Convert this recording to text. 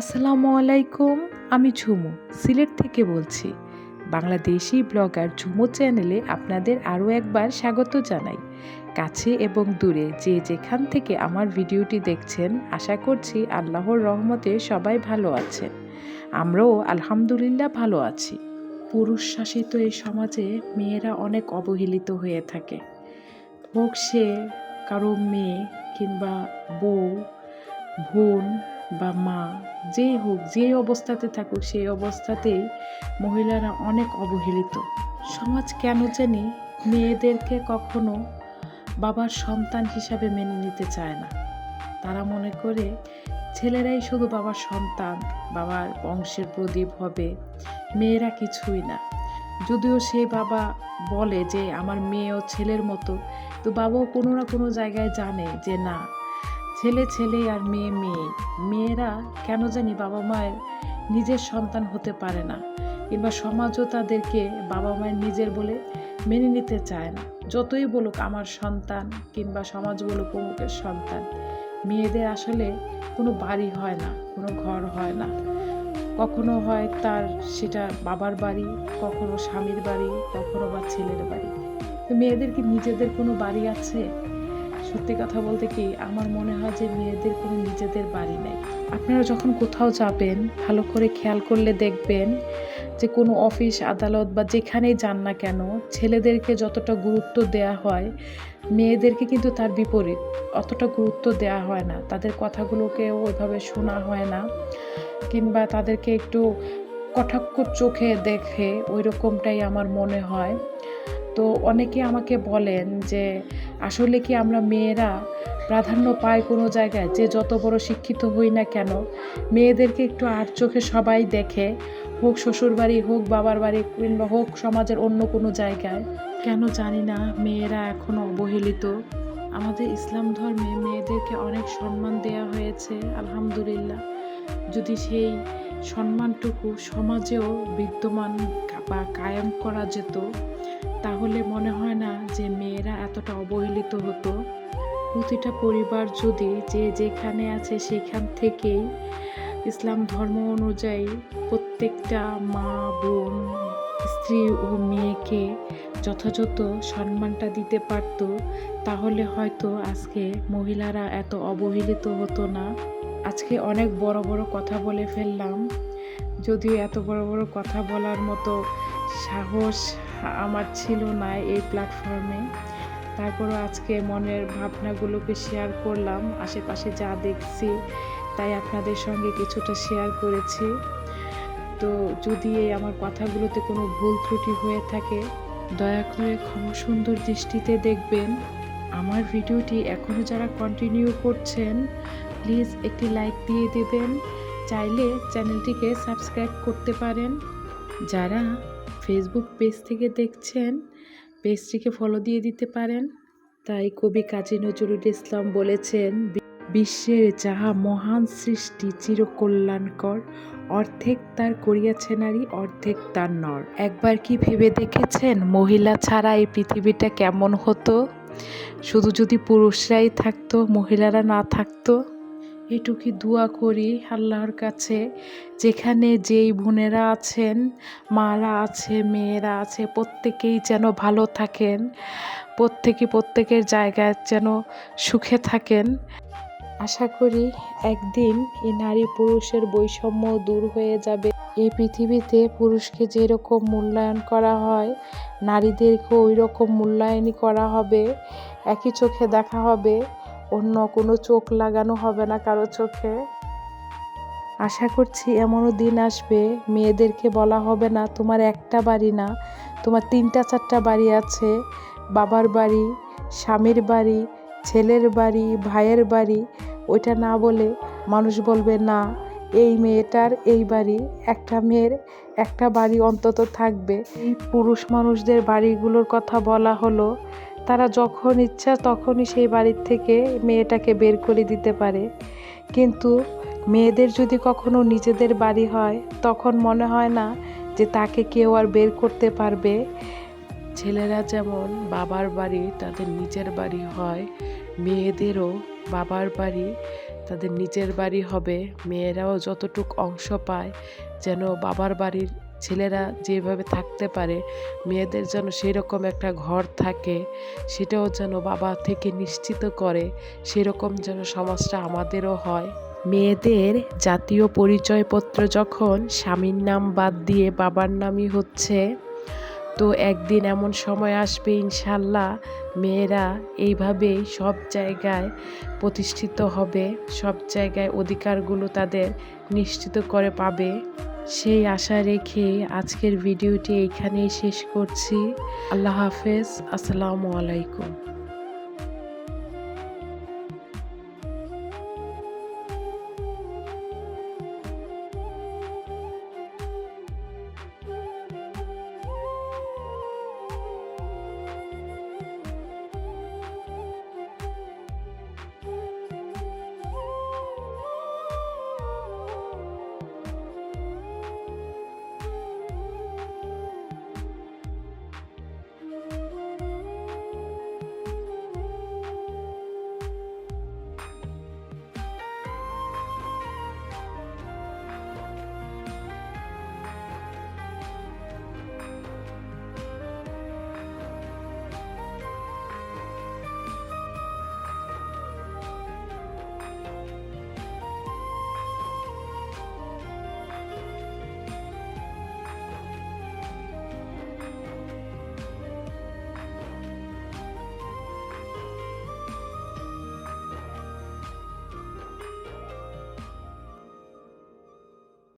আসসালামু আলাইকুম। আমি ঝুমু সিলেট থেকে বলছি। বাংলাদেশি ব্লগার ঝুমু চ্যানেলে আপনাদের আরও একবার স্বাগত জানাই। কাছে এবং দূরে যে যেখান থেকে আমার ভিডিওটি দেখছেন, আশা করছি আল্লাহর রহমতে সবাই ভালো আছেন। আমরাও আলহামদুলিল্লাহ ভালো আছি। পুরুষ শাসিত এই সমাজে মেয়েরা অনেক অবহেলিত হয়ে থাকে। হোক সে কারো মেয়ে কিংবা বউ, বোন বা মা, যেই হোক, যে অবস্থাতে থাকুক, সেই অবস্থাতেই মহিলারা অনেক অবহেলিত। সমাজ কেন জানি মেয়েদেরকে কখনো বাবার সন্তান হিসাবে মেনে নিতে চায় না। তারা মনে করে ছেলেরাই শুধু বাবার সন্তান, বাবার বংশের প্রদীপ হবে, মেয়েরা কিছুই না। যদিও সেই বাবা বলে যে আমার মেয়েও ছেলের মতো, তো বাবাও কোনো না কোনো জায়গায় জানে যে না, ছেলে ছেলে আর মেয়ে মেয়ে। মেয়েরা কেন জানি বাবা মায়ের নিজের সন্তান হতে পারে না, কিংবা সমাজও তাদেরকে বাবা মায়ের নিজের বলে মেনে নিতে চায় না। যতই বলুক আমার সন্তান, কিংবা সমাজ বলুক অমুকের সন্তান, মেয়েদের আসলে কোনো বাড়ি হয় না, কোনো ঘর হয় না। কখনো হয় তার সেটা বাবার বাড়ি, কখনো স্বামীর বাড়ি, কখনো বা ছেলের বাড়ি। তো মেয়েদের কি নিজেদের কোনো বাড়ি আছে? সত্যি কথা বলতে কি, আমার মনে হয় যে মেয়েদের কোনো নিজেদের বাড়ি নেই। আপনারা যখন কোথাও যাবেন, ভালো করে খেয়াল করলে দেখবেন যে কোনো অফিস আদালত বা যেখানেই যান না কেন, ছেলেদেরকে যতটা গুরুত্ব দেয়া হয়, মেয়েদেরকে কিন্তু তার বিপরীত অতটা গুরুত্ব দেয়া হয় না। তাদের কথাগুলোকেও ওইভাবে শোনা হয় না, কিংবা তাদেরকে একটু কটাক্ষ চোখে দেখে, ওই রকমটাই আমার মনে হয়। তো অনেকে আমাকে বলেন যে আসলে কি আমরা মেয়েরা প্রাধান্য পাই কোনো জায়গায়? যে যত বড় শিক্ষিত হই না কেন, মেয়েদেরকে একটু আর চোখে সবাই দেখে, হোক শ্বশুরবাড়ি, হোক বাবার বাড়ি, কিংবা হোক সমাজের অন্য কোনো জায়গায়। কেন জানি না মেয়েরা এখনও অবহেলিত। আমাদের ইসলাম ধর্মে মেয়েদেরকে অনেক সম্মান দেয়া হয়েছে, আলহামদুলিল্লাহ। যদি সেই সম্মানটুকু সমাজেও বিদ্যমান বা কায়েম করা যেত, তাহলে মনে হয় না যে মেয়েরা এতটা অবহেলিত হতো। প্রতিটা পরিবার যদি যে যেখানে আছে সেখান থেকেই ইসলাম ধর্ম অনুযায়ী প্রত্যেকটা মা, বোন, স্ত্রী ও মেয়েকে যথাযথ সম্মানটা দিতে পারত, তাহলে হয়তো আজকে মহিলারা এত অবহেলিত হতো না। আজকে অনেক বড় বড় কথা বলে ফেললাম, যদিও এত বড় বড় কথা বলার মতো সাহস আমার ছিল না এই প্ল্যাটফর্মে। তারপরও আজকে মনের ভাবনাগুলোকে শেয়ার করলাম, আশেপাশে যা দেখছি তাই আপনাদের সঙ্গে কিছুটা শেয়ার করেছি। তো যদি এই আমার কথাগুলোতে কোনো ভুল ত্রুটি হয়ে থাকে, দয়া করে ক্ষমা সুন্দর দৃষ্টিতে দেখবেন। আমার ভিডিওটি এখনও যারা কন্টিনিউ করছেন, প্লিজ একটি লাইক দিয়ে দেবেন। চাইলে চ্যানেলটিকে সাবস্ক্রাইব করতে পারেন। যারা ফেসবুক পেজ থেকে দেখছেন, পেজটিকে ফলো দিয়ে দিতে পারেন। তাই কবি কাজী নজরুল ইসলাম বলেছেন, বিশ্বের যাহা মহান সৃষ্টি চিরকল্যাণকর, অর্ধেক তার করিয়াছে নারী, অর্ধেক তার নর। একবার কি ভেবে দেখেছেন মহিলা ছাড়া এই পৃথিবীটা কেমন হতো? শুধু যদি পুরুষরাই থাকতো, মহিলারা না থাকতো। এটুকুই দোয়া করি আল্লাহর কাছে, যেখানে যেই বোনেরা আছেন, মারা আছে, মেয়েরা আছে, প্রত্যেকেই যেন ভালো থাকেন, প্রত্যেকের জায়গায় যেন সুখে থাকেন। আশা করি একদিন এই নারী পুরুষের বৈষম্য দূর হয়ে যাবে। এই পৃথিবীতে পুরুষকে যেরকম মূল্যায়ন করা হয়, নারীদেরকেও ওই রকম মূল্যায়নই করা হবে। একই চোখে দেখা হবে, অন্য কোনো চোখ লাগানো হবে না কারো চোখে। আশা করছি এমনও দিন আসবে, মেয়েদেরকে বলা হবে না তোমার একটা বাড়ি না, তোমার 3-4টা বাড়ি আছে। বাবার বাড়ি, স্বামীর বাড়ি, ছেলের বাড়ি, ভাইয়ের বাড়ি, ওইটা না বলে মানুষ বলবে না, এই মেয়েটার এই বাড়ি। একটা মেয়ের একটা বাড়ি অন্তত থাকবে। এই পুরুষ মানুষদের বাড়িগুলোর কথা বলা হলো, তারা যখন ইচ্ছা তখনই সেই বাড়ির থেকে মেয়েটাকে বের করে দিতে পারে। কিন্তু মেয়েদের যদি কখনো নিজেদের বাড়ি হয়, তখন মনে হয় না যে তাকে কেউ আর বের করতে পারবে। ছেলেরা যেমন বাবার বাড়ি তাদের নিজের বাড়ি হয়, মেয়েদেরও বাবার বাড়ি তাদের নিজের বাড়ি হবে, মেয়েরাও যতটুক অংশ পায়, যেন বাবার বাড়ির ছেলেরা যেভাবে থাকতে পারে, মেয়েদের যেন সেরকম একটা ঘর থাকে, সেটাও যেন বাবা থেকে নিশ্চিত করে, সেরকম যেন সমাজটা আমাদেরও হয়। মেয়েদের জাতীয় পরিচয়পত্র যখন স্বামীর নাম বাদ দিয়ে বাবার নামই হচ্ছে, তো একদিন এমন সময় আসবে ইনশাল্লাহ মেয়েরা এইভাবেই সব জায়গায় প্রতিষ্ঠিত হবে, সব জায়গায় অধিকারগুলো তাদের নিশ্চিত করে পাবে। সেই আশা রেখে আজকের ভিডিওটি এখানেই শেষ করছি। আল্লাহ হাফেজ, আসসালামু আলাইকুম।